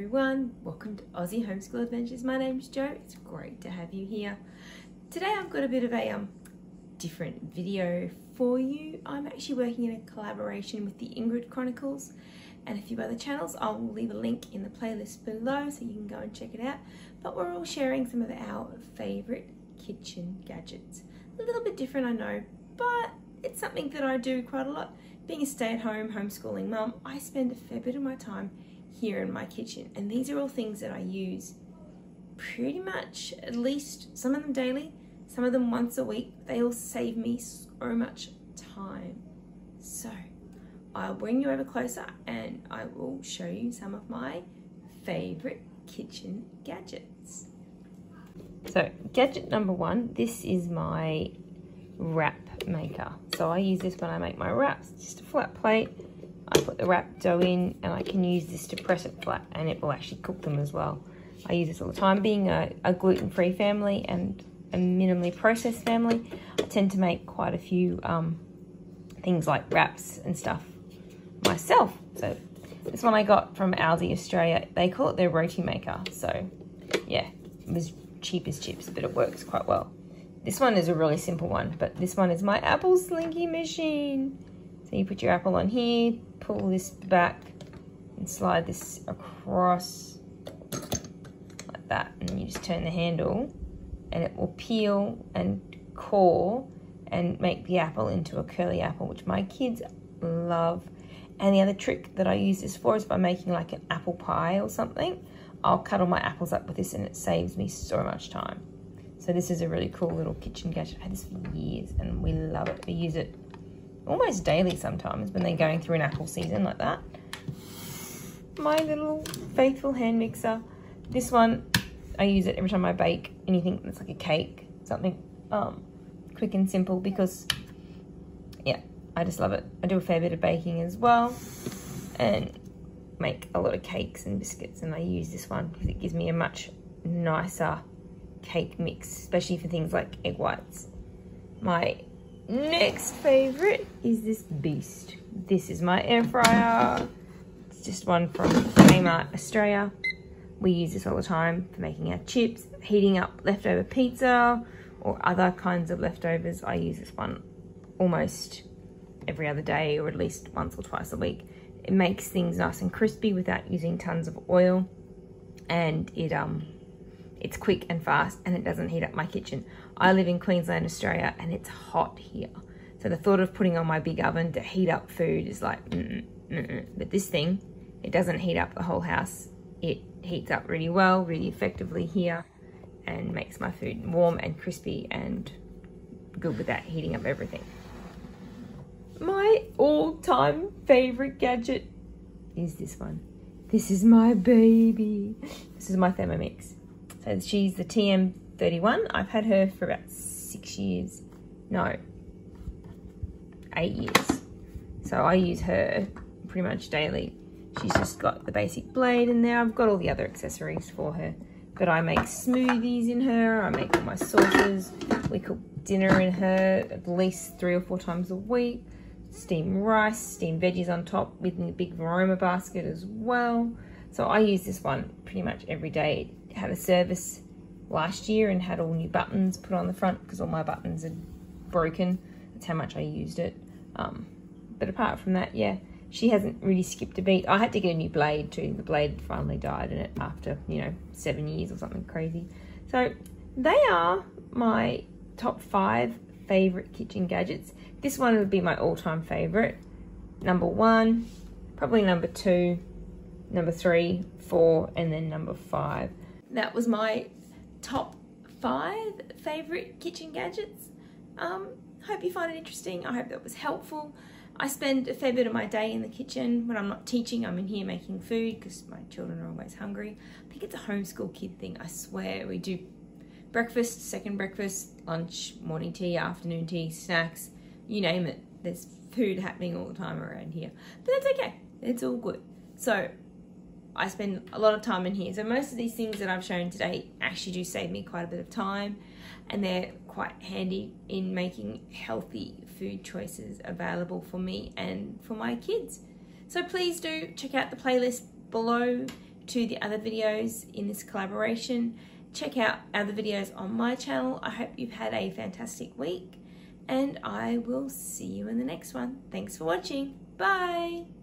Everyone, welcome to Aussie Homeschool Adventures. My name's Jo. It's great to have you here. Today I've got a bit of a different video for you. I'm actually working in a collaboration with the Ingrid Chronicles and a few other channels. I'll leave a link in the playlist below so you can go and check it out. But we're all sharing some of our favourite kitchen gadgets. A little bit different, I know, but it's something that I do quite a lot. Being a stay-at-home homeschooling mum, I spend a fair bit of my time here in my kitchen, and these are all things that I use pretty much at least some of them daily, some of them once a week. They all save me so much time. So I'll bring you over closer and I will show you some of my favorite kitchen gadgets. So gadget number one, this is my wrap maker. So I use this when I make my wraps. Just a flat plate, I put the wrap dough in and I can use this to press it flat and it will actually cook them as well. I use this all the time. Being a gluten-free family and a minimally processed family, I tend to make quite a few things like wraps and stuff myself. So this one I got from Aldi Australia. They call it their roti maker. So yeah, it was cheap as chips, but it works quite well. This one is a really simple one, but this one is my apple slinky machine. So you put your apple on here, pull this back and slide this across like that, and you just turn the handle and it will peel and core and make the apple into a curly apple, which my kids love. And the other trick that I use this for is by making like an apple pie or something, I'll cut all my apples up with this and it saves me so much time. So this is a really cool little kitchen gadget. I've had this for years and we love it. We use it almost daily sometimes when they're going through an apple season like that. My little faithful hand mixer. This one, I use it every time I bake anything that's like a cake, something quick and simple, because yeah, I just love it. I do a fair bit of baking as well and make a lot of cakes and biscuits, and I use this one because it gives me a much nicer cake mix, especially for things like egg whites. My next favorite is this beast. This is my air fryer. It's just one from Kmart Australia. We use this all the time for making our chips, heating up leftover pizza or other kinds of leftovers. I use this one almost every other day, or at least once or twice a week. It makes things nice and crispy without using tons of oil, and it's quick and fast and it doesn't heat up my kitchen. I live in Queensland, Australia, and it's hot here. So the thought of putting on my big oven to heat up food is like, But this thing, it doesn't heat up the whole house. It heats up really well, really effectively here, and makes my food warm and crispy and good without heating up everything. My all-time favorite gadget is this one. This is my baby. This is my Thermomix. So she's the TM31. I've had her for about 6 years. No, 8 years. So I use her pretty much daily. She's just got the basic blade in there. I've got all the other accessories for her. But I make smoothies in her. I make all my sauces. We cook dinner in her at least 3 or 4 times a week. Steam rice, steamed veggies on top with a big Varoma basket as well. So I use this one pretty much every day. It had a service last year and had all new buttons put on the front because all my buttons are broken. That's how much I used it. But apart from that, yeah, she hasn't really skipped a beat. I had to get a new blade too. The blade finally died in it after, 7 years or something crazy. So they are my top 5 favorite kitchen gadgets. This one would be my all-time favorite. Number 1, probably number 2, number 3, 4, and then number 5. That was my top 5 favorite kitchen gadgets. Hope you find it interesting. I hope that was helpful. I spend a fair bit of my day in the kitchen. When I'm not teaching, I'm in here making food because my children are always hungry. I think it's a homeschool kid thing, I swear. We do breakfast, second breakfast, lunch, morning tea, afternoon tea, snacks, you name it. There's food happening all the time around here. But that's okay. It's all good. So I spend a lot of time in here. So most of these things that I've shown today actually do save me quite a bit of time, and they're quite handy in making healthy food choices available for me and for my kids. So please do check out the playlist below. to the other videos in this collaboration. Check out other videos on my channel. I hope you've had a fantastic week, and I will see you in the next one. Thanks for watching. Bye.